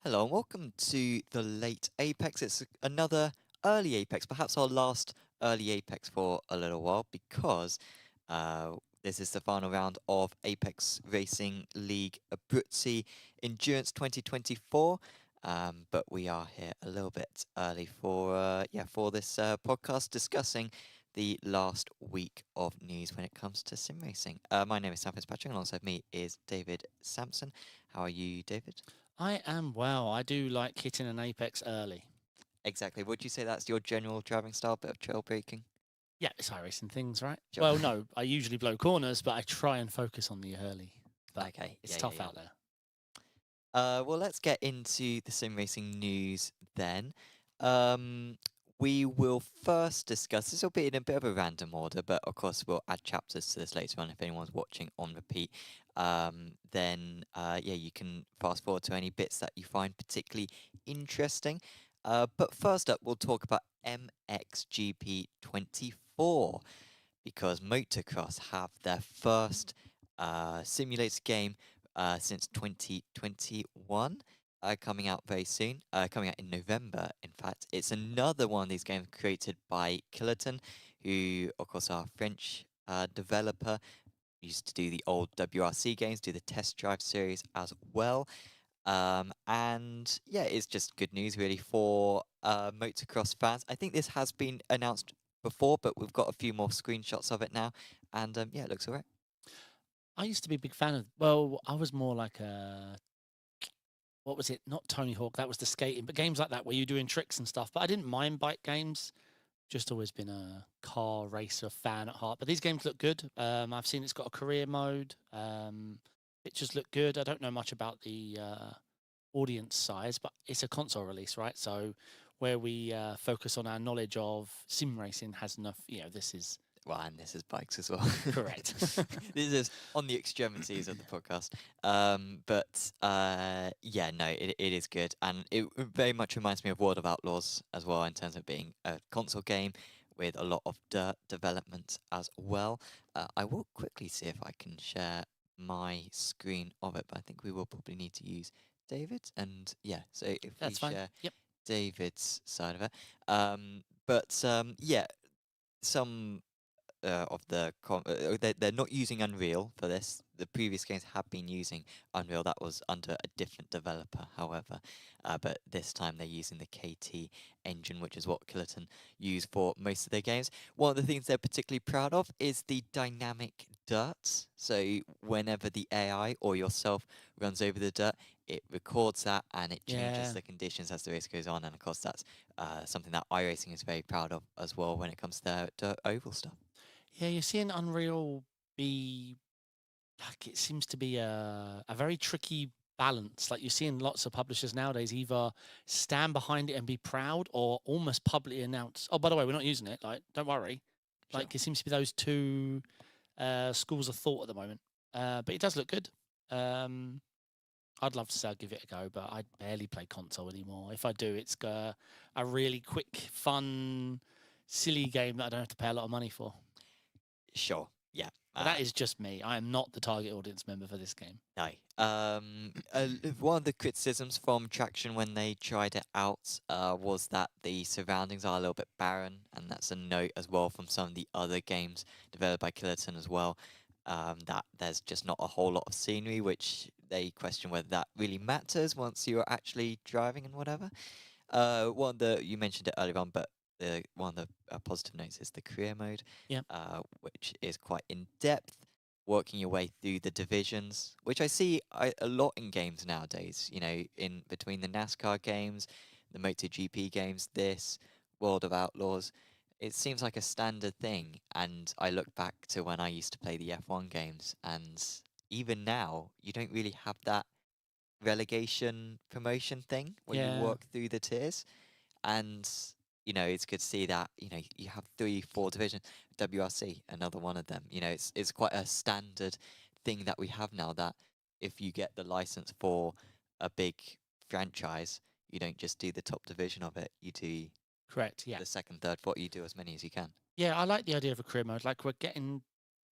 Hello and welcome to the late Apex. It's another early Apex, perhaps our last early Apex for a little while, because this is the final round of Apex Racing League Abruzzi Endurance 2024. But we are here a little bit early for this podcast discussing the last week of news when it comes to sim racing. My name is Sam Fitzpatrick, alongside me is David Sampson. How are you, David? I am well. I do like hitting an apex early. Exactly. Would you say that's your general driving style, bit of trail braking? Yeah, it's iRacing things, right? Sure. Well, no, I usually blow corners, but I try and focus on the early. But Okay. it's Yeah, tough yeah, out there. well, let's get into the sim racing news then. Um, we will first discuss, this will be in a bit of a random order, but of course we'll add chapters to this later on if anyone's watching on repeat. Then you can fast forward to any bits that you find particularly interesting. But first up, we'll talk about MXGP 24, because Motocross have their first simulator game since 2021, coming out very soon, coming out in November, in fact. It's another one of these games created by Kiloton, who, of course, are a French developer, used to do the old WRC games, do the Test Drive series as well. And yeah, it's just good news, really, for motocross fans. I think this has been announced before, but we've got a few more screenshots of it now, and yeah, it looks all right. I used to be a big fan of. Well, I was more like what was it? Not Tony Hawk. That was the skating, but games like that where you're doing tricks and stuff. But I didn't mind bike games. Just always been a car racer fan at heart. But these games look good. I've seen it's got a career mode. Pictures look good. I don't know much about the audience size, but it's a console release, right? So where we focus on our knowledge of sim racing has enough. This is Well, and this is bikes as well. correct. This is on the extremities of the podcast. Yeah, no, it is good. And it very much reminds me of World of Outlaws as well, in terms of being a console game with a lot of dirt development as well. I will quickly see if I can share my screen of it, but I think we will probably need to use David's. And yeah, so if we That's fine. share Yep. David's side of it. Yeah, some of they're not using Unreal for this. The previous games have been using Unreal. That was under a different developer, however. But this time they're using the KT engine, which is what Kiloton use for most of their games. One of the things they're particularly proud of is the dynamic dirt. So whenever the AI or yourself runs over the dirt, it records that and it changes Yeah. the conditions as the race goes on. And of course, that's something that iRacing is very proud of as well when it comes to their dirt oval stuff. Yeah, you're seeing Unreal be like it seems to be a very tricky balance. Like you're seeing lots of publishers nowadays either stand behind it and be proud or almost publicly announce, oh, by the way, we're not using it. Like, don't worry. Sure. Like it seems to be those two schools of thought at the moment. But it does look good. I'd love to say I'll give it a go, but I barely play console anymore. If I do, it's a really quick, fun, silly game that I don't have to pay a lot of money for. Sure. Yeah. But that is just me. I am not the target audience member for this game. No. One of the criticisms from Traxion when they tried it out was that the surroundings are a little bit barren, and that's a note as well from some of the other games developed by Kiloton as well. That there's just not a whole lot of scenery, which they question whether that really matters once you're actually driving and whatever. You mentioned it earlier on, but one of the positive notes is the career mode, Yeah. which is quite in depth, working your way through the divisions, which I see a lot in games nowadays. You know, in between the NASCAR games, the MotoGP games, this World of Outlaws, it seems like a standard thing. And I look back to when I used to play the F1 games, and even now, you don't really have that relegation promotion thing where you Yeah. work through the tiers. And it's good to see that you have 3 4 divisions. WRC, another one of them. It's quite a standard thing that we have now, that if you get the license for a big franchise, you don't just do the top division of it, you do Correct. Yeah. the second, third, fourth. You do as many as you can. Yeah, I like the idea of a career mode. Like we're getting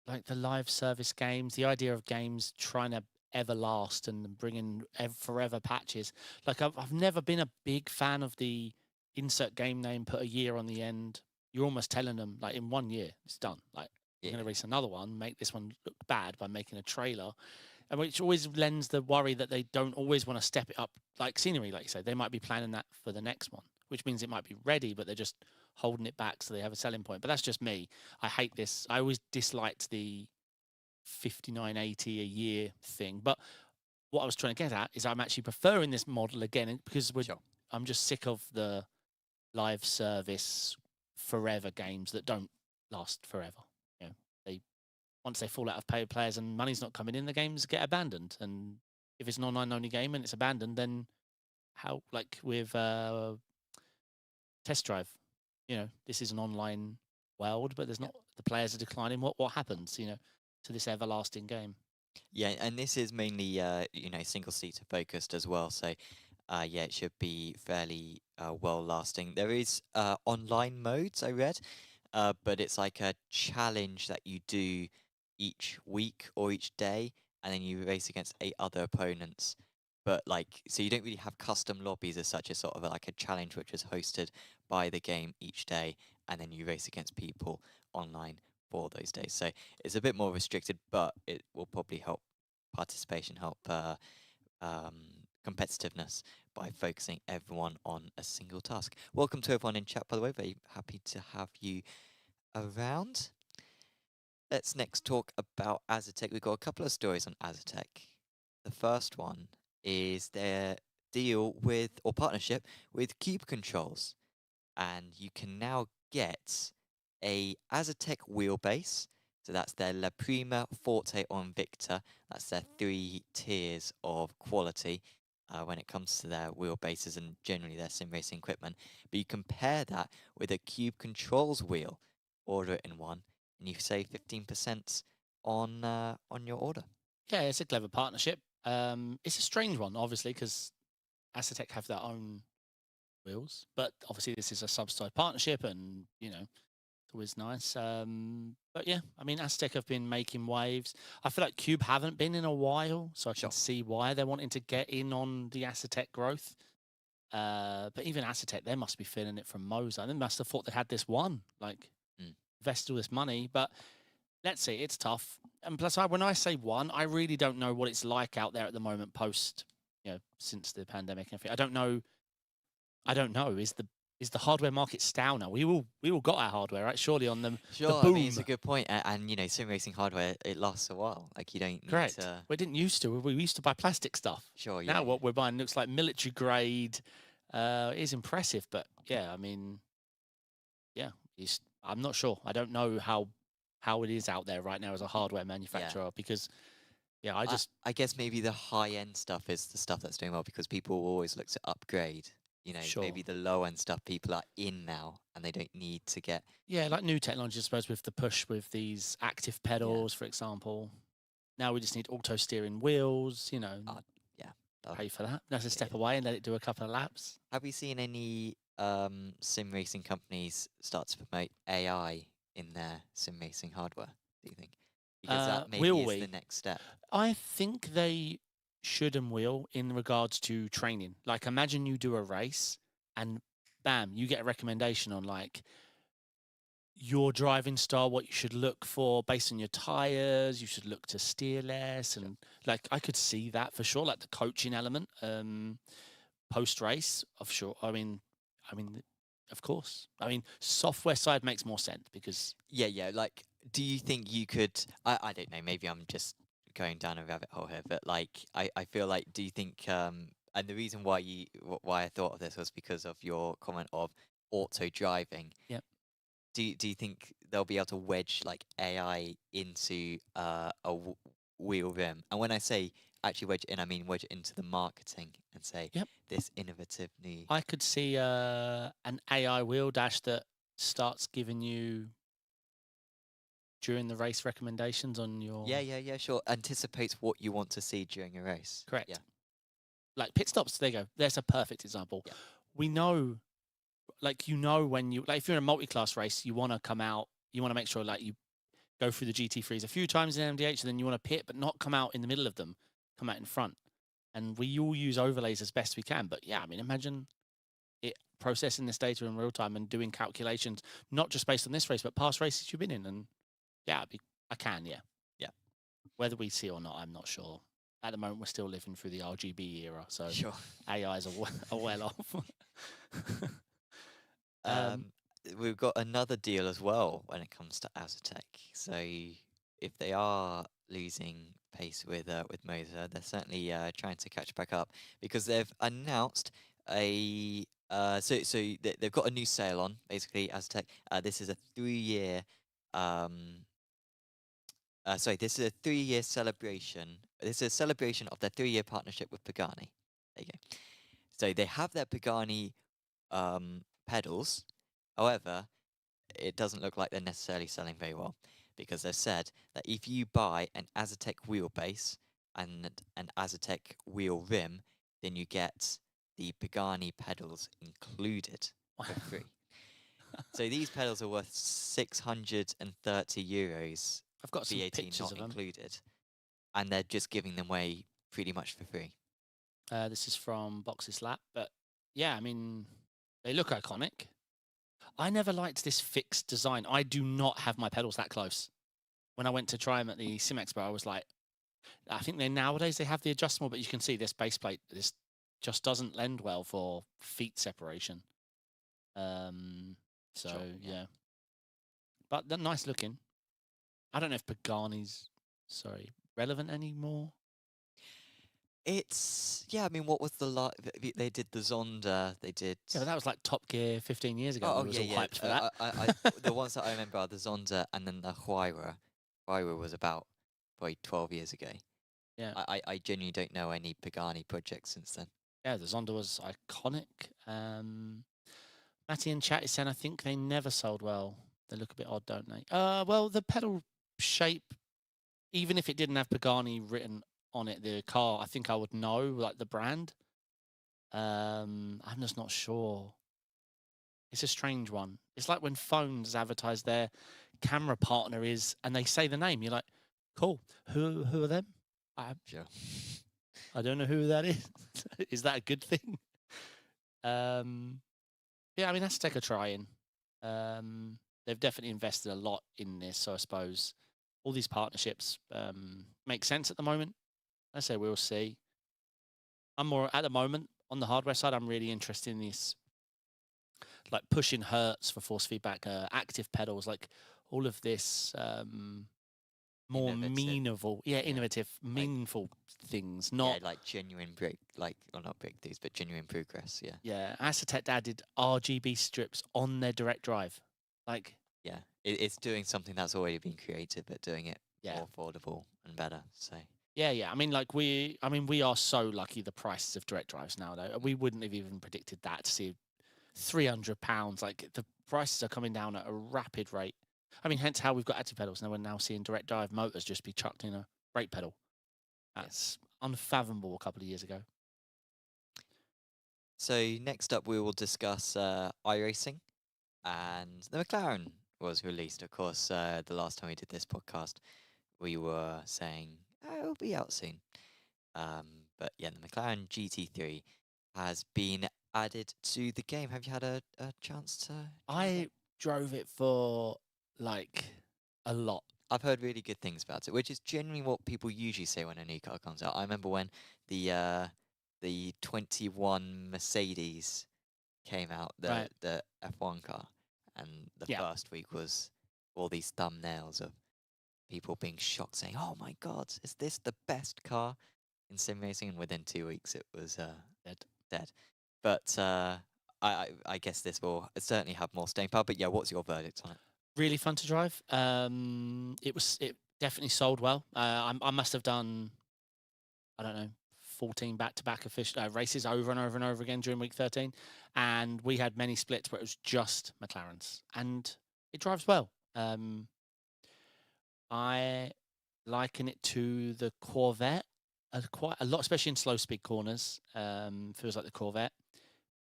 like the live service games, the idea of games trying to everlast and bringing forever patches. Like I've never been a big fan of the insert game name, put a year on the end. You're almost telling them like in 1 year it's done. Like you're going to release another one, make this one look bad by making a trailer, and which always lends the worry that they don't always want to step it up. Like scenery, like you say, they might be planning that for the next one, which means it might be ready, but they're just holding it back so they have a selling point. But that's just me. I hate this. I always disliked the 59.80 a year thing. But what I was trying to get at is I'm actually preferring this model again because I'm just sick of the live service forever games that don't last forever. You know, once they fall out of paid players and money's not coming in, the games get abandoned. And if it's an online only game and it's abandoned, then how, like with Test Drive, you know, this is an online world, but there's not, the players are declining. What happens, you know, to this everlasting game? Yeah, and this is mainly, you know, single-seater focused as well. So, yeah, it should be fairly well-lasting. There is online modes, I read, but it's like a challenge that you do each week or each day, and then you race against 8 other opponents. But like, so you don't really have custom lobbies as such. It's sort of like a challenge which is hosted by the game each day, and then you race against people online for those days. So it's a bit more restricted, but it will probably help participation, help competitiveness by focusing everyone on a single task. Welcome to everyone in chat, by the way. Very happy to have you around. Let's next talk about Asetek. We've got a couple of stories on Asetek. The first one is their deal with, or partnership with Cube Controls. And you can now get a Asetek wheelbase. So that's their La Prima, Forte, or Invicta. That's their 3 tiers of quality when it comes to their wheelbases and generally their sim racing equipment. But you compare that with a Cube Controls wheel, order it in one, and you save 15% on your order. Yeah, it's a clever partnership. It's a strange one, obviously, because Asetek have their own wheels, but obviously this is a subsidized partnership, and you know, it's always nice. But yeah, I mean, Asetek have been making waves. I feel like Cube haven't been in a while, so I can see why they're wanting to get in on the Asetek growth. But even Asetek, they must be feeling it from Moza. They must have thought they had this one, like invested all this money. But let's see, it's tough. And plus, when I say one, I really don't know what it's like out there at the moment, post, you know, since the pandemic and everything. I don't know. Is the hardware market stale now? We all got our hardware, right? Surely on them. Sure, the boom. I mean, it's a good point. And you know, sim racing hardware, it lasts a while. Like you don't need Correct. to... We didn't used to. We used to buy plastic stuff. Sure, yeah. Now what we're buying looks like military grade. It is impressive, but yeah, I mean, yeah, I'm not sure. I don't know how it is out there right now as a hardware manufacturer because, yeah, I guess maybe the high-end stuff is the stuff that's doing well because people will always look to upgrade. You know, maybe the low-end stuff people are in now and they don't need to get... Yeah, like new technology, I suppose, with the push with these active pedals, for example. Now we just need auto steering wheels, you know. Pay for that. That's a step away and let it do a couple of laps. Have we seen any sim racing companies start to promote AI in their sim racing hardware, do you think? Because that maybe is the next step. I think they should and will in regards to training. Like imagine you do a race and bam, you get a recommendation on like your driving style, what you should look for based on your tires. You should look to steer less, and like I could see that for sure. Like the coaching element, post race, of sure. I mean, of course. I mean, software side makes more sense because yeah. Like, do you think you could? I don't know. Maybe I'm just going down a rabbit hole here, but like, I feel like, do you think? And the reason why I thought of this was because of your comment of auto driving. Yep. Do you think they'll be able to wedge like AI into a wheel rim? And when I say actually wedge in, I mean wedge it into the marketing and say this innovative new... I could see an AI wheel dash that starts giving you during the race recommendations on your... Yeah, sure. Anticipates what you want to see during a race. Correct. Yeah. Like pit stops, there you go. That's a perfect example. Yeah. We know... Like, you know, when you, like, if you're in a multi-class race, you want to come out, you want to make sure, like, you go through the GT3s a few times in MDH, and then you want to pit, but not come out in the middle of them. come out in front. And we all use overlays as best we can. But yeah, I mean, imagine it processing this data in real time and doing calculations, not just based on this race, but past races you've been in. And yeah, I can, yeah. Yeah. Whether we see or not, I'm not sure. At the moment, we're still living through the RGB era, so Sure. AIs are well off. We've got another deal as well when it comes to Asetek. So if they are losing pace with Motor, they're certainly trying to catch back up because they've announced a they've got a new sale on basically Asetek. This is a 3-year this is a 3-year celebration. This is a celebration of their 3-year partnership with Pagani. There you go. So they have their Pagani pedals. However, it doesn't look like they're necessarily selling very well because they've said that if you buy an Asetek wheelbase and an Asetek wheel rim, then you get the Pagani pedals included for free. So these pedals are worth €630. I've got some VAT pictures not of them. included, and they're just giving them away pretty much for free. This is from Box's Lap, but yeah, I mean, they look iconic. I never liked this fixed design. I do not have my pedals that close. When I went to try them at the Sim Expo, I was like, I think nowadays they have the adjustable, but you can see this base plate, this just doesn't lend well for feet separation. So Sure, yeah. yeah. But they're nice looking. I don't know if Pagani's relevant anymore. It's I mean, what was the they did the Zonda, they did. Yeah, but that was like Top Gear 15 years ago. Oh, We was yeah, all yeah. hyped for that. The ones that I remember are the Zonda and then the Huayra. Huayra was about probably 12 years ago. Yeah. I genuinely don't know any Pagani projects since then. Yeah, the Zonda was iconic. Matty in chat is saying I think they never sold well. They look a bit odd, don't they? Well, the pedal shape, even if it didn't have Pagani written on it, the car, I think I would know, like the brand. I'm just not sure. It's a strange one. It's like when phones advertise their camera partner is, and they say the name. You're like, cool. Who are them? Sure. I don't know who that is. Is that a good thing? Yeah, I mean, that's take a try in. They've definitely invested a lot in this, so I suppose all these partnerships make sense at the moment. I say we'll see. I'm more at the moment on the hardware side. I'm really interested in this, like pushing hertz for force feedback, active pedals, like all of this more Innovative. innovative, meaningful things. Not like genuine not breakthroughs, but genuine progress. Yeah. Yeah, Asetek added RGB strips on their direct drive. Like, yeah, it's doing something that's already been created, but doing it Yeah. more affordable and better. So yeah. I mean, we are so lucky the prices of direct drives now, though. We wouldn't have even predicted that to see £300. Like, the prices are coming down at a rapid rate. I mean, hence how we've got active pedals. Now we're now seeing direct drive motors just be chucked in a brake pedal. That's unfathomable a couple of years ago. So next up, we will discuss iRacing, and the McLaren was released. Of course, the last time we did this podcast, we were saying it'll be out soon. But yeah, the McLaren GT3 has been added to the game. Have you had a chance to? I drove it for like a lot. I've heard really good things about it, which is generally what people usually say when a new car comes out. I remember when the 21 Mercedes came out, the F1 car, and the first week was all these thumbnails of people being shocked, saying, "Oh my God, is this the best car in sim racing?" And within 2 weeks, it was dead. But I guess this will certainly have more staying power. But yeah, what's your verdict on it? Really fun to drive. It definitely sold well. I must have done, I don't know, 14 back-to-back races over and over and over again during week 13, and we had many splits where it was just McLarens, and it drives well. I liken it to the Corvette quite a lot, especially in slow speed corners. Feels like the Corvette.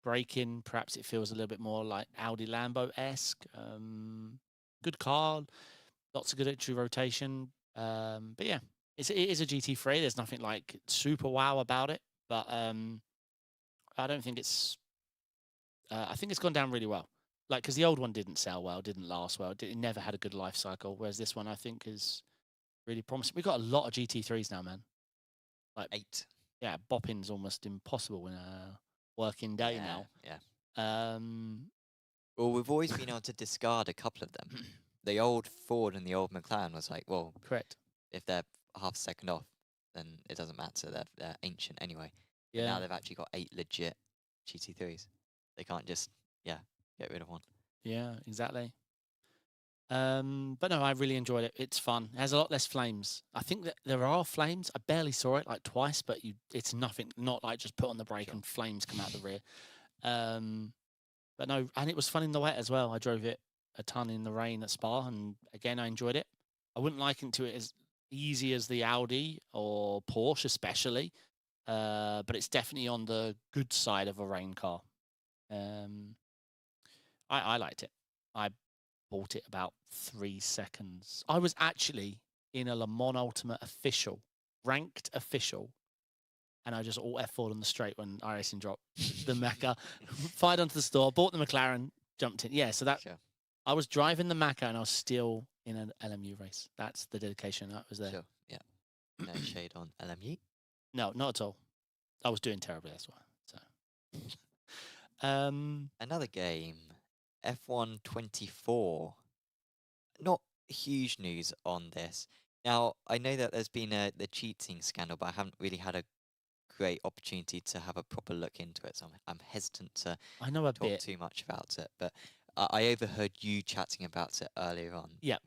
Braking, perhaps it feels a little bit more like Audi Lambo-esque. Good car, lots of good entry rotation. But yeah, it is a GT3. There's nothing like super wow about it, but I don't think it's. I think it's gone down really well. Like, because the old one didn't sell well, didn't last well, it never had a good life cycle. Whereas this one, I think, is really promising. We've got a lot of GT3s now, man. Like 8. Yeah, bopping's almost impossible in a working day now. Yeah. Well, we've always been able to discard a couple of them. The old Ford and the old McLaren was like, well, Correct. if they're half a second off, then it doesn't matter. They're ancient anyway. But Yeah. now they've actually got 8 legit GT3s. They can't just, get rid of one. Yeah, exactly. But no, I really enjoyed it. It's fun. It has a lot less flames. I think that there are flames. I barely saw it like twice, but it's nothing. Not like just put on the brake Sure. and flames come out the rear. But no, and it was fun in the wet as well. I drove it a ton in the rain at Spa, and again, I enjoyed it. I wouldn't liken to it as easy as the Audi or Porsche, especially, but it's definitely on the good side of a rain car. I liked it. I bought it about 3 seconds. I was actually in a Le Mans Ultimate official, ranked official, and I just all F4'd on the straight when iRacing dropped the Mecca, fired onto the store, bought the McLaren, jumped in. Yeah, so that Sure. I was driving the Mecca and I was still in an LMU race. That's the dedication that was there. Sure. Yeah. No shade on LMU. No, not at all. I was doing terribly, that's why. So Another game, F1 24. Not huge news on this. Now, I know that there's been the cheating scandal, but I haven't really had a great opportunity to have a proper look into it, so I'm hesitant to I know a talk bit. too much about it. But I overheard you chatting about it earlier on. Yeah.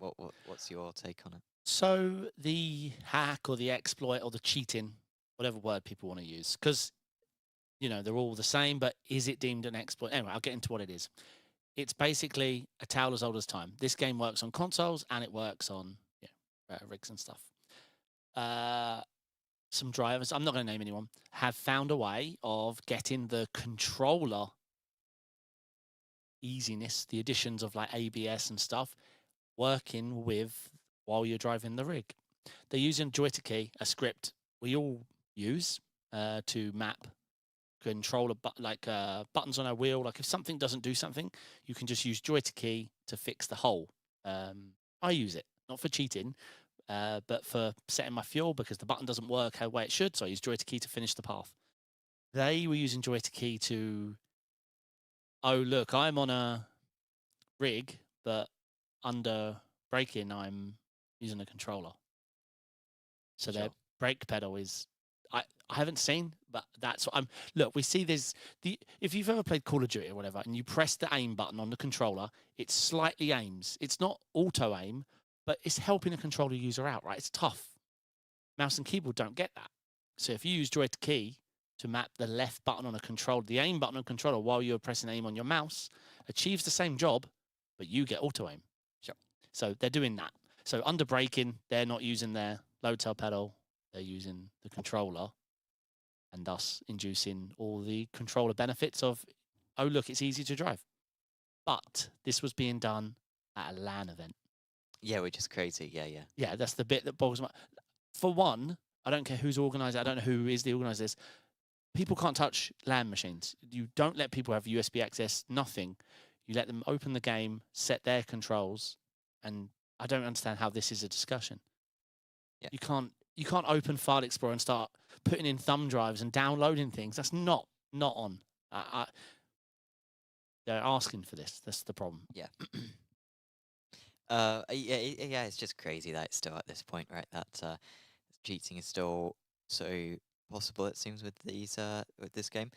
What's your take on it? So the hack or the exploit or the cheating, whatever word people want to use, because they're all the same, but is it deemed an exploit? Anyway, I'll get into what it is. It's basically a towel as old as time. This game works on consoles and it works on rigs and stuff. Some drivers, I'm not going to name anyone, have found a way of getting the controller easiness, the additions of like ABS and stuff, working with while you're driving the rig. They're using Joy-to-Key, a script we all use to map controller buttons on our wheel. Like if something doesn't do something, you can just use Joy-to-Key to fix the hole. I use it not for cheating, but for setting my fuel because the button doesn't work how way it should. So I use Joy-to-Key to finish the path. They were using Joy-to-Key to, oh look, I'm on a rig, but under braking I'm using a controller. So Sure. their brake pedal is I haven't seen, but that's what I'm. Look, we see this. If you've ever played Call of Duty or whatever, and you press the aim button on the controller, it slightly aims. It's not auto aim, but it's helping the controller user out. Right? It's tough. Mouse and keyboard don't get that. So if you use Joy-to-Key to map the left button on a controller, the aim button on a controller while you're pressing aim on your mouse achieves the same job, but you get auto aim. Sure. So they're doing that. So under braking, they're not using their load tail pedal. They're using the controller and thus inducing all the controller benefits of, oh, look, it's easy to drive. But this was being done at a LAN event. Yeah, which is crazy. Yeah. Yeah, that's the bit that boggles my... For one, I don't care who's organised it. I don't know who is the organiser. This. People can't touch LAN machines. You don't let people have USB access, nothing. You let them open the game, set their controls, and I don't understand how this is a discussion. Yeah. You can't open File Explorer and start putting in thumb drives and downloading things. That's not on. They're asking for this. That's the problem. Yeah. Yeah, it's just crazy that it's still at this point, right? That cheating is still so possible, it seems, with this game.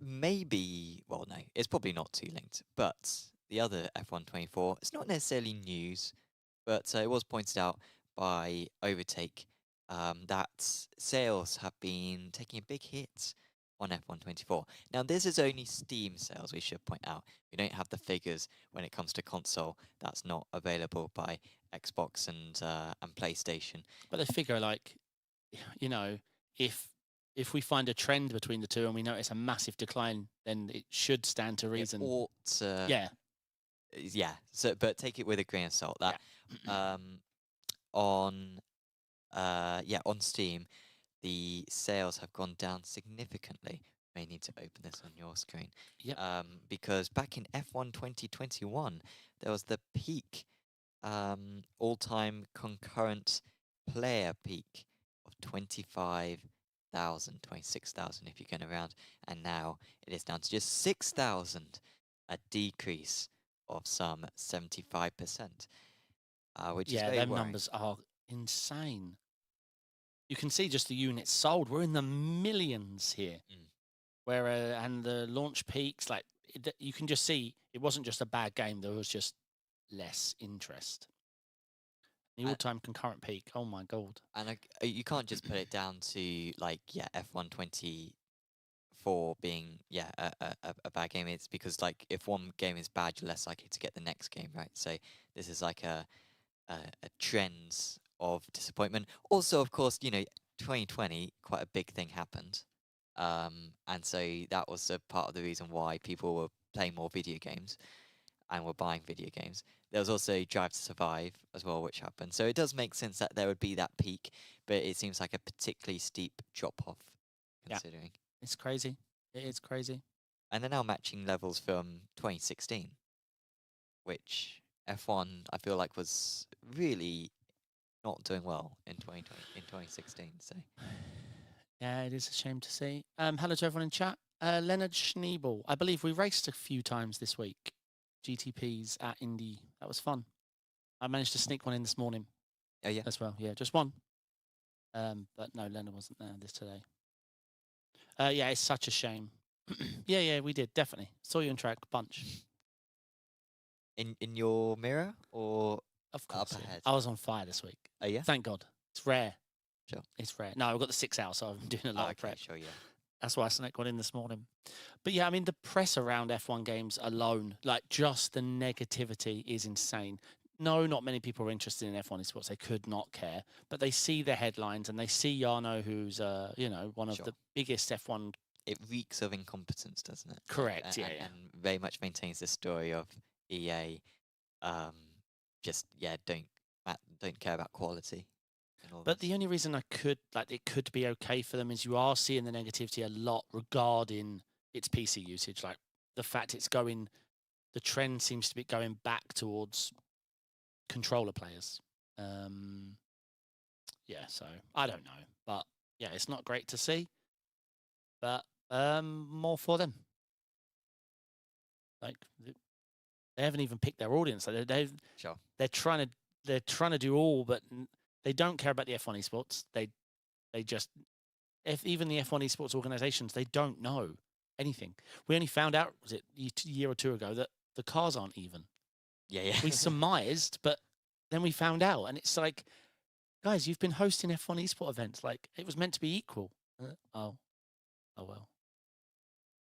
Maybe, well, no, it's probably not too linked, but the other F1 24, it's not necessarily news, but it was pointed out by Overtake that sales have been taking a big hit on F1 24. Now, this is only Steam sales, we should point out. We don't have the figures when it comes to console. That's not available by Xbox and PlayStation. But they figure, like, if we find a trend between the two and we notice a massive decline, then it should stand to reason. It ought to, yeah. So, but take it with a grain of salt. That on yeah, on Steam, the sales have gone down significantly. May need to open this on your screen. Yep. Because back in F1 2021, there was the peak all-time concurrent player peak of 25,000, 26,000 if you're going around, and now it is down to just 6,000, a decrease of some 75%, which is Yeah, very them worrying. numbers are insane. You can see just the units sold. We're in the millions here. Where and the launch peaks, like you can just see, it wasn't just a bad game. There was just less interest. The all-time concurrent peak. Oh my god! And you can't just put it down to like F1 24 being a bad game. It's because like if one game is bad, you're less likely to get the next game, right? So this is like a trend of disappointment. Also, of course, 2020, quite a big thing happened. And so that was a part of the reason why people were playing more video games and were buying video games. There was also Drive to Survive as well, which happened. So it does make sense that there would be that peak, but it seems like a particularly steep drop-off, considering. Yeah, it's crazy. It is crazy. And they're now matching levels from 2016, which F1, I feel like, was really not doing well in 2016. So Yeah, it is a shame to see. Hello to everyone in chat. Leonard Schneebel. I believe we raced a few times this week. GTPs at Indy. That was fun. I managed to sneak one in this morning. Oh yeah, as well. Yeah, just one. But no, Leonard wasn't there this today. Yeah, it's such a shame. yeah, we did definitely. Saw you on track bunch. in your mirror or Of course, up yeah. ahead? I was on fire this week. Oh yeah, Thank God. It's rare. sure. It's rare. No, I've got the 6 hours, so I'm doing a lot of prep. Sure, yeah. That's why I snuck one in this morning. But yeah, I mean, the press around F1 games alone, like just the negativity is insane. No, not many people are interested in F1 esports. They could not care, but they see the headlines and they see Jarno, who's one of Sure. the biggest F1. It reeks of incompetence, doesn't it? Correct. Yeah. And very much maintains the story of EA. Just don't care about quality. But the only reason it could be okay for them is you are seeing the negativity a lot regarding its PC usage. Like the fact the trend seems to be going back towards controller players. Yeah, so I don't know. But yeah, it's not great to see. But more for them. Like they haven't even picked their audience. Sure. They're trying to do all, but they don't care about the F1 esports. They just, if even the F1 esports organizations, they don't know anything. We only found out, was it a year or two ago, that the cars aren't even. Yeah. We surmised, but then we found out, and it's like, guys, you've been hosting F1 esport events. Like it was meant to be equal. Oh well.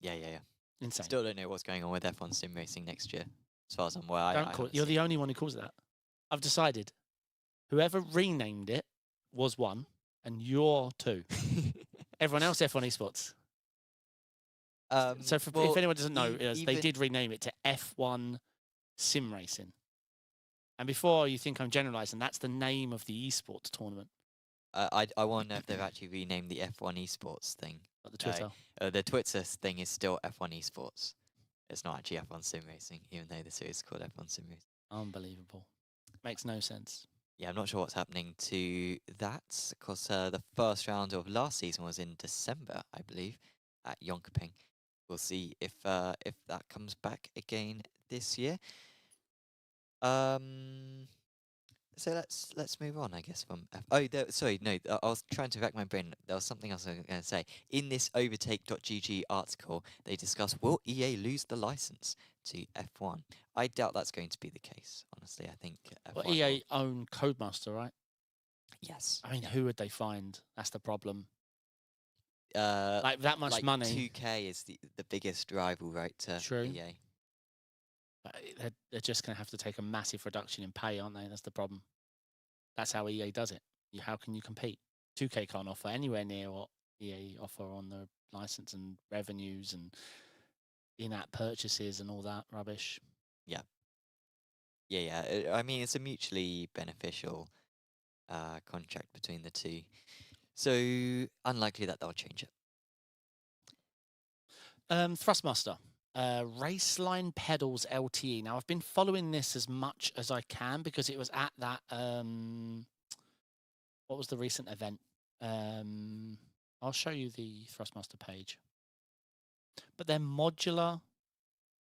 Yeah. Insane. Still don't know what's going on with F1 sim racing next year, as far as I'm aware. You're the only one who calls it that. I've decided. Whoever renamed it was 1, and you're 2. Everyone else F1 esports. So if anyone doesn't know, they did rename it to F1 Sim Racing. And before you think I'm generalizing, that's the name of the esports tournament. I want to know if they've actually renamed the F1 esports thing. Like the Twitter. The Twitter thing is still F1 esports. It's not actually F1 sim racing, even though the series is called F1 sim racing. Unbelievable. Makes no sense. Yeah, I'm not sure what's happening to that, because the first round of last season was in December, I believe, at Jonkoping. We'll see if that comes back again this year. So let's move on, I guess. I was trying to rack my brain. There was something else I was going to say. In this Overtake.gg article, they discuss, will EA lose the license to F1? I doubt that's going to be the case, honestly. I think Well, EA own Codemaster, right? Yes. I mean, who would they find? That's the problem. Like that much money. 2K is the biggest rival, right, to True. EA. They're just going to have to take a massive reduction in pay, aren't they? That's the problem. That's how EA does it. How can you compete? 2K can't offer anywhere near what EA offer on the license and revenues and in-app purchases and all that rubbish. Yeah. I mean, it's a mutually beneficial contract between the two. So unlikely that they'll change it. Thrustmaster. Raceline pedals LTE. Now I've been following this as much as I can because it was at that what was the recent event? I'll show you the Thrustmaster page. But they're modular.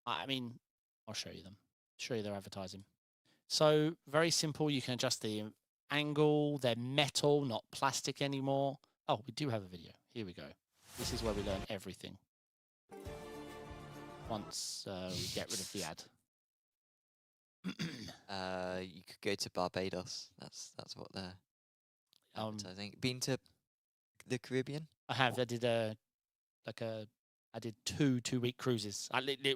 I mean, I'll show you them. Show you their advertising. So very simple. You can adjust the angle. They're metal, not plastic anymore. Oh, we do have a video. Here we go. This is where we learn everything. Once we get rid of the ad. You could go to Barbados. That's what they're advertising. Been to the Caribbean? I have. I did I did two-week cruises.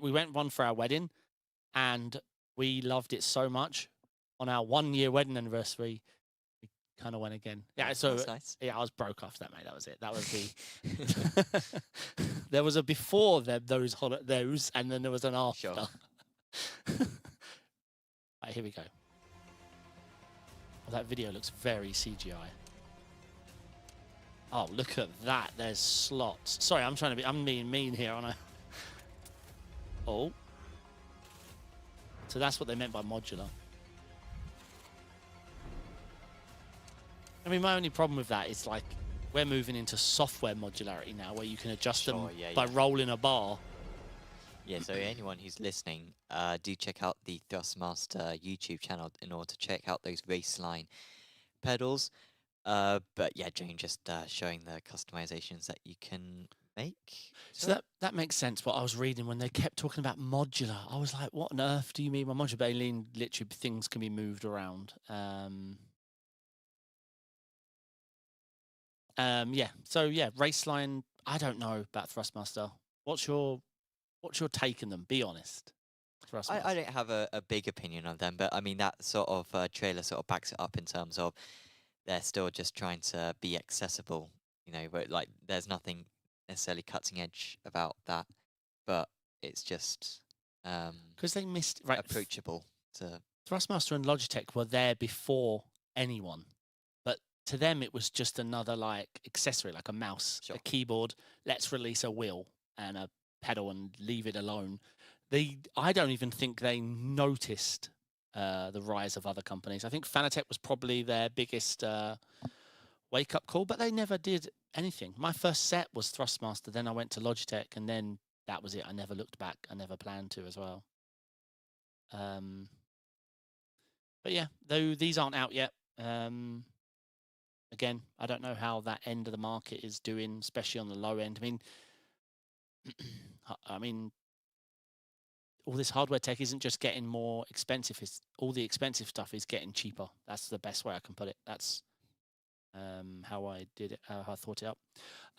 We went one for our wedding, and we loved it so much. On our 1-year wedding anniversary, we kind of went again. Yeah, so That's nice. yeah, I was broke after that, mate. That was it. That was the. There was a before those, and then there was an after. Sure. Right, here we go. Oh, that video looks very CGI. Oh, look at that. There's slots. Sorry, I'm being mean here, aren't I? Oh. So that's what they meant by modular. I mean, my only problem with that is, like, we're moving into software modularity now, where you can adjust them by rolling a bar. Yeah, so anyone who's listening, do check out the Thrustmaster YouTube channel in order to check out those Raceline pedals. But yeah, Jane just showing the customizations that you can make. So that makes sense. What I was reading when they kept talking about modular, I was like, what on earth do you mean by modular? But literally things can be moved around. Yeah. So yeah, Raceline. I don't know about Thrustmaster. What's your take on them? Be honest. I don't have a big opinion on them, but I mean that sort of trailer sort of backs it up in terms of they're still just trying to be accessible, you know, but like there's nothing necessarily cutting edge about that, but it's just because they missed approachable to Thrustmaster and Logitech were there before anyone, but to them it was just another like accessory, like a mouse, a keyboard. Let's release a wheel and a pedal and leave it alone. I don't even think they noticed the rise of other companies. I think Fanatec was probably their biggest wake-up call, but they never did anything. My first set was Thrustmaster, then I went to Logitech, and then that was it. I never looked back. I never planned to as well. But yeah, though these aren't out yet. Again, I don't know how that end of the market is doing, especially on the low end. I mean, all this hardware tech isn't just getting more expensive. All the expensive stuff is getting cheaper. That's the best way I can put it. That's how I did it, how I thought it up.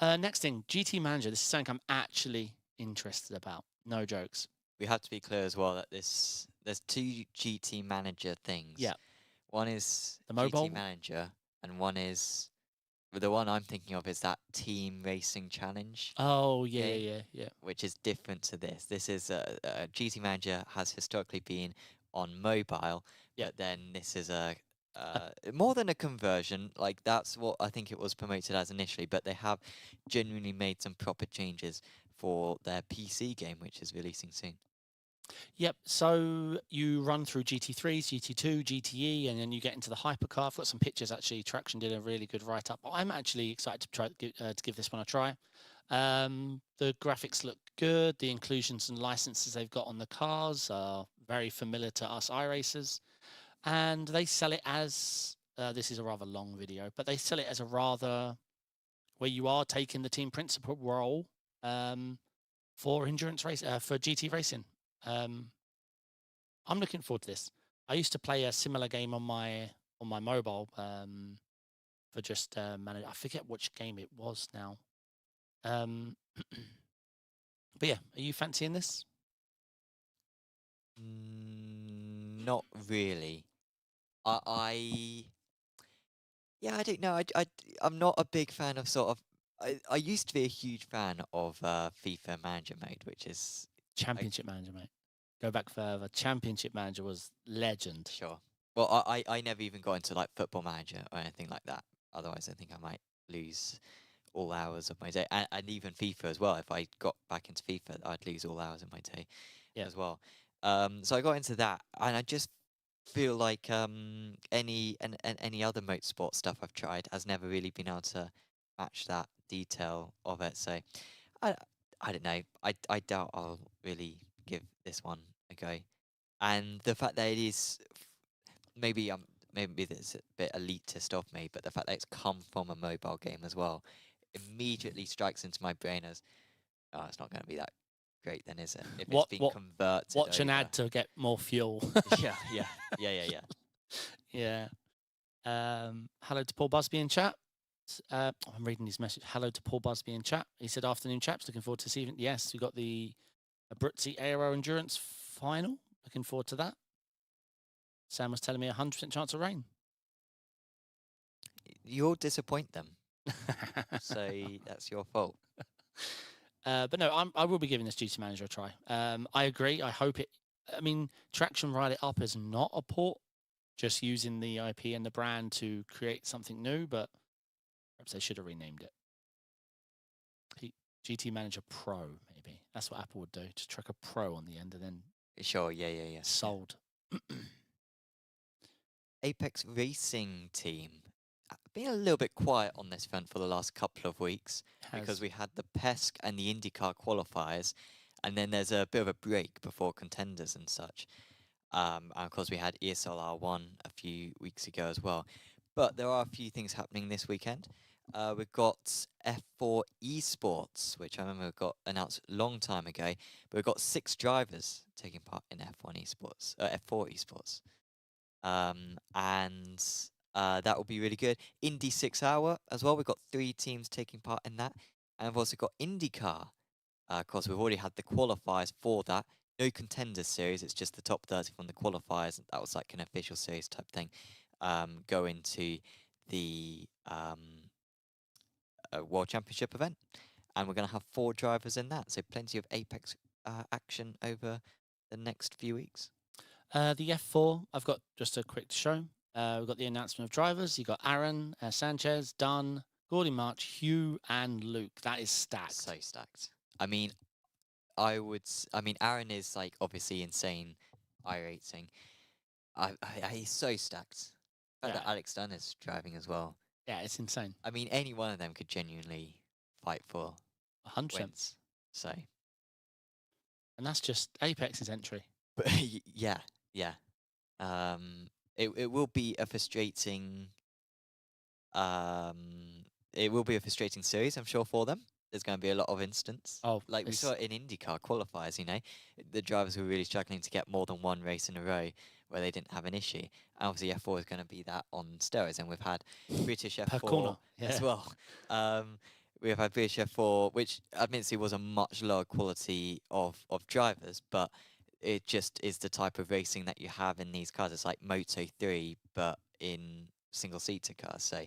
Next thing, GT Manager. This is something I'm actually interested about. No jokes. We have to be clear as well that there's two GT Manager things. Yeah. One is the mobile GT Manager, and one is the one I'm thinking of is that Team Racing Challenge. Oh yeah. Which is different to this. This is GT Manager has historically been on mobile, but then this is a more than a conversion. Like that's what I think it was promoted as initially, but they have genuinely made some proper changes for their PC game, which is releasing soon. Yep. So you run through GT3s, GT2, GTE, and then you get into the hypercar. I've got some pictures actually. Traxion did a really good write-up. I'm actually excited to try to give this one a try. The graphics look good. The inclusions and licenses they've got on the cars are very familiar to us iRacers, and they sell it as this is a rather long video, but they sell it as a rather where you are taking the team principal role for endurance race for GT racing. I'm looking forward to this. I used to play a similar game on my mobile for just manage. I forget which game it was now. But yeah, are you fancying this? Not really. I don't know. I'm not a big fan of sort of. I used to be a huge fan of FIFA Manager mode, which is Championship Manager, mate. Go back further. Championship Manager was legend. Sure. Well, I never even got into like Football Manager or anything like that. Otherwise, I think I might lose all hours of my day, and even FIFA as well. If I got back into FIFA, I'd lose all hours of my day Yeah. as well. So I got into that, and I just feel like any other motorsport stuff I've tried has never really been able to match that detail of it. So I I don't know. I doubt I'll really give this one a go. And the fact that it is maybe maybe this is a bit elitist of me, but the fact that it's come from a mobile game as well immediately strikes into my brain as, oh, it's not going to be that great then, is it? If it's been converted Watch an over. ad to get more fuel. Yeah. Yeah. Hello to Paul Busby in chat. I'm reading his message. Hello to Paul Busby in chat. He said, "Afternoon, chaps. Looking forward to seeing." Yes, we got the Abruzzi Aero Endurance final. Looking forward to that. Sam was telling me 100% chance of rain. You'll disappoint them, so that's your fault. But no, I will be giving this Duty Manager a try. I agree. I hope it. I mean, Traxion Ride It Up is not a port, just using the IP and the brand to create something new, but perhaps they should have renamed it. GT Manager Pro, maybe. That's what Apple would do. Just chuck a Pro on the end and then Sure, yeah. sold. Apex Racing Team been a little bit quiet on this front for the last couple of weeks because we had the PESC and the IndyCar qualifiers, and then there's a bit of a break before contenders and such. And of course, we had ESL R1 a few weeks ago as well. But there are a few things happening this weekend. We've got F4 Esports, which I remember got announced a long time ago. But we've got 6 drivers taking part in F1 Esports, F4 Esports. And that will be really good. Indy 6 Hour as well. We've got 3 teams taking part in that. And we've also got IndyCar. Of course, we've already had the qualifiers for that. No contenders series. It's just the top 30 from the qualifiers. That was like an official series type thing. Go into the World Championship event. And we're going to have 4 drivers in that. So plenty of Apex action over the next few weeks. The F4, I've got just a quick show. We've got the announcement of drivers. You've got Aaron, Sanchez, Dunn, Gordy March, Hugh, and Luke. That is stacked. So stacked. I mean, Aaron is like obviously insane iRacing. He's so stacked. The fact that Alex Dunn is driving as well. Yeah, it's insane. I mean, any one of them could genuinely fight for 100%. wins. So, and that's just Apex's entry. But yeah. It will be a frustrating. It will be a frustrating series, I'm sure, for them. There's going to be a lot of instance. Oh, like we saw it in IndyCar qualifiers, you know, the drivers were really struggling to get more than one race in a row where they didn't have an issue. And obviously, F4 is going to be that on steroids, and we've had British F4 as well. We've had British F4, which admittedly was a much lower quality of drivers, but it just is the type of racing that you have in these cars. It's like Moto3, but in single-seater cars. So,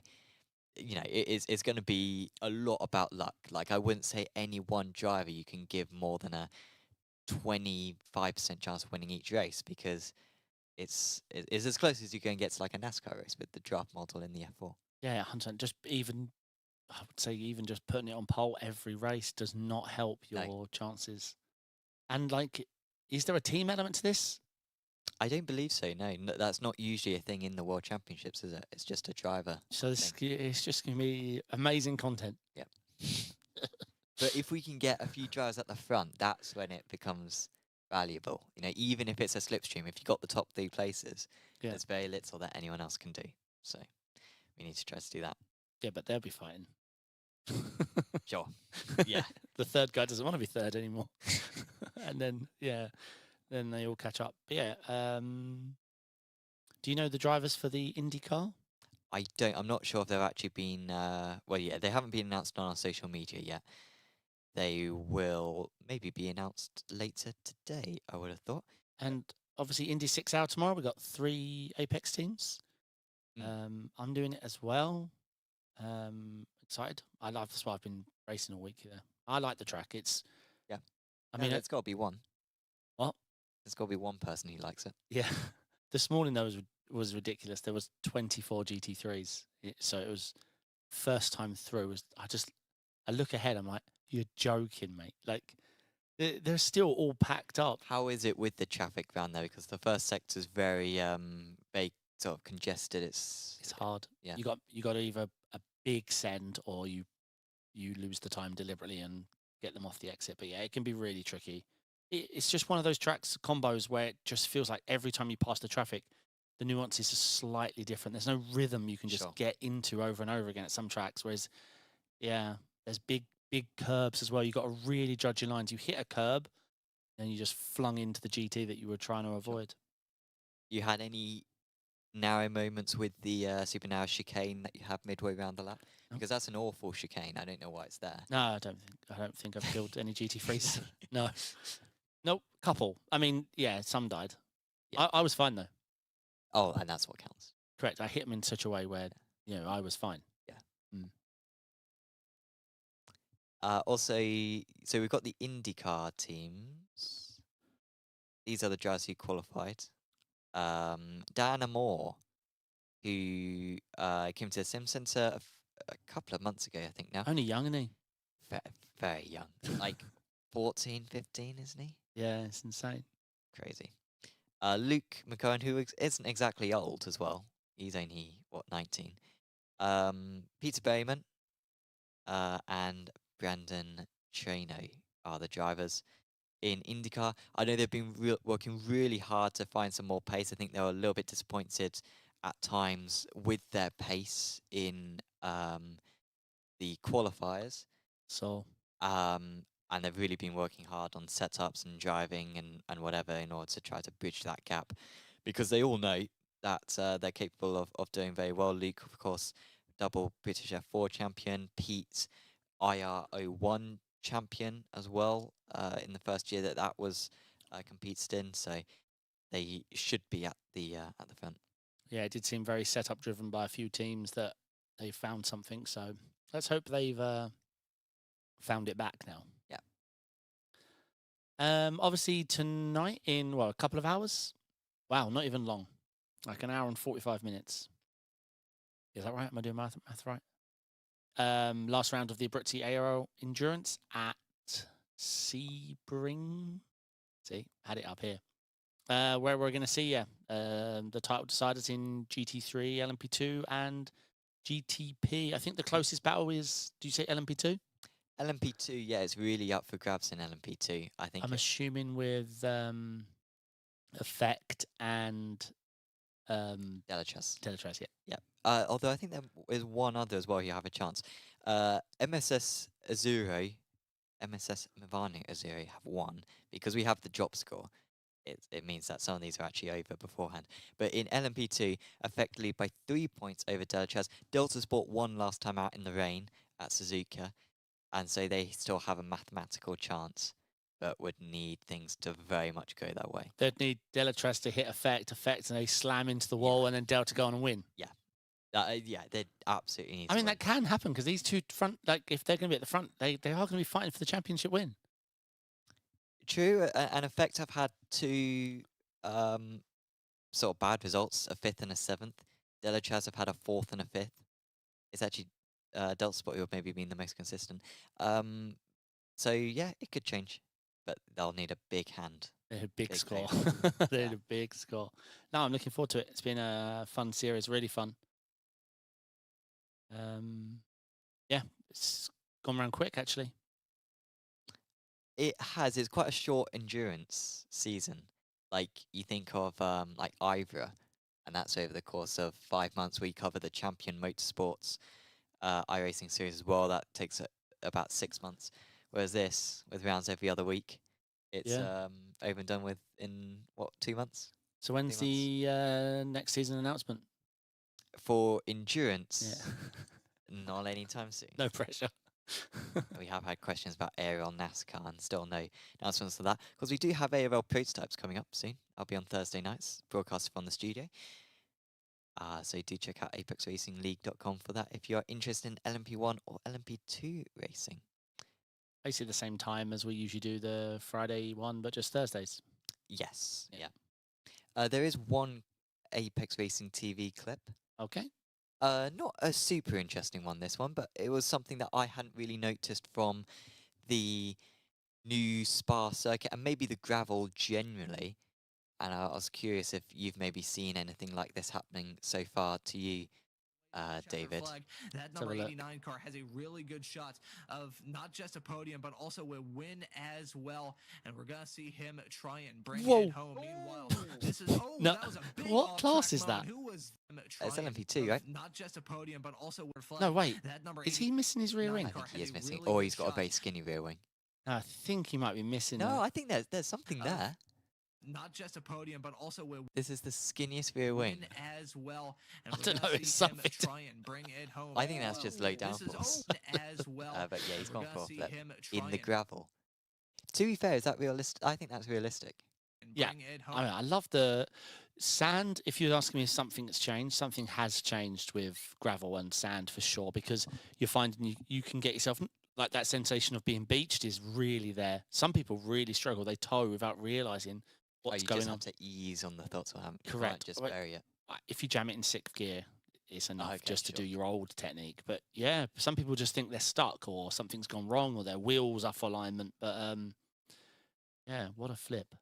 you know, it's going to be a lot about luck. Like, I wouldn't say any one driver you can give more than a 25% chance of winning each race, because it's as close as you can get to like a NASCAR race with the draft model in the F4. Yeah, 100%. Just even, I would say, even just putting it on pole every race does not help your chances. And like, is there a team element to this? I don't believe so. No, that's not usually a thing in the World Championships, is it? It's just a driver. So it's just going to be amazing content. Yep. But if we can get a few drivers at the front, that's when it becomes valuable. You know, even if it's a slipstream, if you got the top 3 places, there's very little that anyone else can do. So we need to try to do that. Yeah, but they'll be fighting. Sure. Yeah. The third guy doesn't want to be third anymore. And then, then they all catch up. But yeah, do you know the drivers for the IndyCar? I don't. I'm not sure if they've actually been. They haven't been announced on our social media yet. They will maybe be announced later today, I would have thought. And obviously, Indy 6 Hour tomorrow. We've got 3 Apex teams. I'm doing it as well. Excited. That's why I've been racing all week here. I like the track. It's I mean, it's got to be one. What? There's got to be one person who likes it. Yeah. This morning there was was ridiculous. There was 24 GT3s, so it was first time through. I look ahead, I'm like, you're joking, mate. Like they're still all packed up. How is it with the traffic around there? Because the first sector is very sort of congested. It's hard. Yeah. You got either a big send or you lose the time deliberately and get them off the exit. But yeah, it can be really tricky. It's just one of those tracks combos where it just feels like every time you pass the traffic, the nuances are slightly different. There's no rhythm you can just Sure. get into over and over again at some tracks. Whereas, yeah, there's big curbs as well. You got to really judge your lines. You hit a curb, and you just flung into the GT that you were trying to avoid. You had any narrow moments with the super narrow chicane that you have midway around the lap? No. Because that's an awful chicane. I don't know why it's there. No, I don't think I've killed any GT3s. No. Nope, couple. I mean, yeah, some died. Yeah. I was fine though. Oh, and that's what counts. Correct. I hit them in such a way where, I was fine. Yeah. Mm. Also, so we've got the IndyCar teams. These are the drivers who qualified. Diana Moore, who came to the Sim Centre a couple of months ago, I think now. Only young, isn't he? Very young. Like 14, 15, isn't he? Yeah, it's insane. Crazy. Luke McCohen, who isn't exactly old as well. He's only, 19. Peter Berryman and Brandon Trano are the drivers in IndyCar. I know they've been working really hard to find some more pace. I think they were a little bit disappointed at times with their pace in the qualifiers. So, and they've really been working hard on setups and driving and whatever in order to try to bridge that gap, because they all know that they're capable of doing very well. Luke, of course, double British F4 champion. Pete, IR01 champion as well in the first year that was competed in. So they should be at the front. yeah, it did seem very setup driven by a few teams that they found something. So let's hope they've found it back now. Yeah. Obviously tonight in a couple of hours. Wow, not even long. Like an hour and 45 minutes. Is that right? Am I doing math right? Last round of the Abruzzi Aero Endurance at Sebring. See, had it up here. Where we're going to see, the title deciders in GT3, LMP2, and GTP. I think the closest battle is, do you say LMP2? LMP2, yeah, it's really up for grabs in LMP2. I think I'm assuming with Effect and Delatres. Delatres, yeah. Yeah. Although I think there is one other as well you have a chance. MSS Azzurro, MSS Milano Azzurro have won because we have the drop score. It means that some of these are actually over beforehand. But in LMP2, effectively by 3 points over Delatres. Delta Sport won last time out in the rain at Suzuka, and so they still have a mathematical chance, but would need things to very much go their way. They'd need Delatres to hit effect, and they slam into the wall, and then Delta go on and win. Yeah, they absolutely need. I mean, that can happen because these two front, like if they're going to be at the front, they are going to be fighting for the championship win. True, and Effect have had two sort of bad results, a 5th and a 7th. Delatres have had a 4th and a 5th. It's actually Delta Sport who have maybe been the most consistent. So yeah, it could change, but they'll need a big hand. They had a big score. favor. They had Yeah. a big score. No, I'm looking forward to it. It's been a fun series, really fun. Yeah, it's gone around quick actually. It has. It's quite a short endurance season. Like you think of like Ivra, and that's over the course of 5 months. We cover the Champion Motorsports iRacing series as well. That takes about 6 months. Whereas this, with rounds every other week, it's over and done with in 2 months? So when's the next season announcement? For endurance, Yeah. not anytime soon. No pressure. We have had questions about ARL NASCAR and still no announcements for that, because we do have ARL prototypes coming up soon. I'll be on Thursday nights, broadcasted from the studio. So do check out apexracingleague.com for that if you're interested in LMP1 or LMP2 racing. Basically the same time as we usually do the Friday one, but just Thursdays. Yes, Yeah. yeah. There is one Apex Racing TV clip. Okay. Not a super interesting one, this one, but it was something that I hadn't really noticed from the new Spa circuit and maybe the gravel generally. And I was curious if you've maybe seen anything like this happening so far to you, David. That number 89 car has a really good shot of not just a podium, but also a win as well. And we're going to see him try and bring it home. Meanwhile, this is, No, that was a big what class is moment. that? Who was It's LMP2, right? Not just a podium, but also with flag. No, wait. That number Is he missing his rear wing? I think he is missing, or he's got a very skinny rear wing. I think he might be missing. No, I think there's something there. Not just a podium, but also with This is the skinniest rear wing. as well. And I we're don't know. gonna It's see him something. try and bring it home. I think that's just low This is downforce. as well. But yeah, he's We're gone gonna for see flip him in try the and gravel. To be fair, is that realistic? I think that's realistic. Yeah. bring it home. I mean, I love the sand. If you're asking me if something that's changed, something has changed with gravel and sand for sure, because you're finding you can get yourself like that sensation of being beached is really there. Some people really struggle. They tow without realizing what's you going just on. have to ease on the throttle. You Correct. can't just Right. bury it. If you jam it in sixth gear, it's enough Okay, just to do sure. your old technique. But yeah, some people just think they're stuck or something's gone wrong or their wheels off alignment. But yeah, what a flip.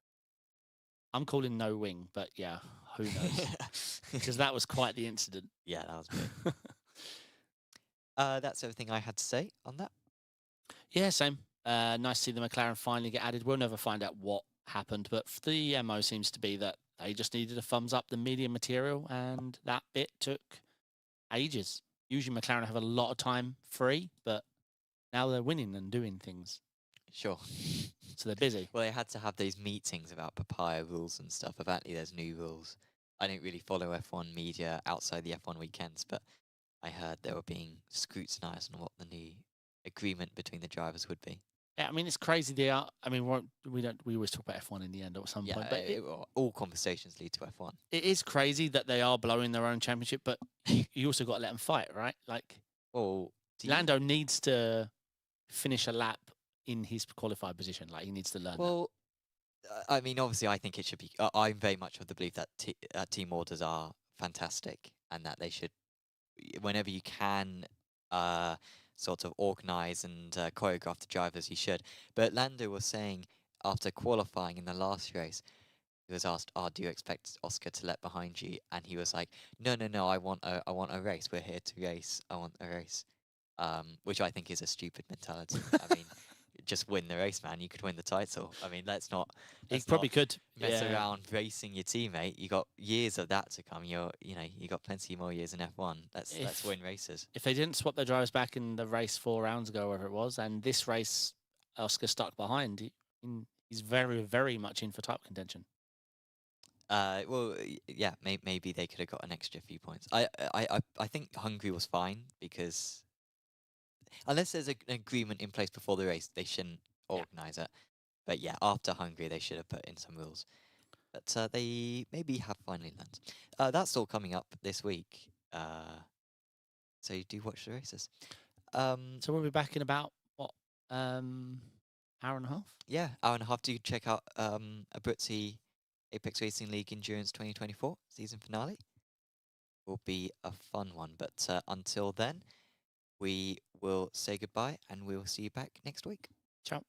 I'm calling no wing, but yeah, who knows? Because that was quite the incident. Yeah, that was big. That's everything I had to say on that. Yeah, same. Nice to see the McLaren finally get added. We'll never find out what happened, but the MO seems to be that they just needed a thumbs up the medium material, and that bit took ages. Usually McLaren have a lot of time free, but now they're winning and doing things. Sure. So they're busy. Well, they had to have those meetings about papaya rules and stuff. Apparently, there's new rules. I don't really follow F1 media outside the F1 weekends, but I heard they were being scrutinised on what the new agreement between the drivers would be. Yeah, I mean it's crazy. They are. I mean we always talk about F1 in the end at some Yeah, point, but all conversations lead to F1. it is crazy that they are blowing their own championship. But you also got to let them fight, right? Like, Well, Lando needs to finish a lap in his qualified position. Like he needs to learn. Well, I mean, obviously, I think it should be. I'm very much of the belief that team orders are fantastic and that they should, whenever you can, sort of organize and choreograph the drivers, you should. But Lando was saying after qualifying in the last race, he was asked, "Oh, do you expect Oscar to let behind you?" And he was like, "No, no, no. I want a race. We're here to race. I want a race." Which I think is a stupid mentality. I mean, just win the race, man. You could win the title. I mean, let's not. He Let's probably not could mess yeah. around racing your teammate. You got years of that to come. You got plenty more years in F1. Let's win races. If they didn't swap their drivers back in the race 4 rounds ago, whatever it was, and this race Oscar stuck behind, he's very, very much in for title contention. Well, yeah, maybe they could have got an extra few points. I think Hungary was fine because unless there's an agreement in place before the race, they shouldn't organise it. But yeah, after Hungary, they should have put in some rules. But they maybe have finally learned. That's all coming up this week. So you do watch the races. So we'll be back in about what hour and a half. Yeah, hour and a half. Do check out Abruzzi Apex Racing League Endurance 2024 season finale. Will be a fun one. But until then, we will say goodbye and we will see you back next week. Ciao.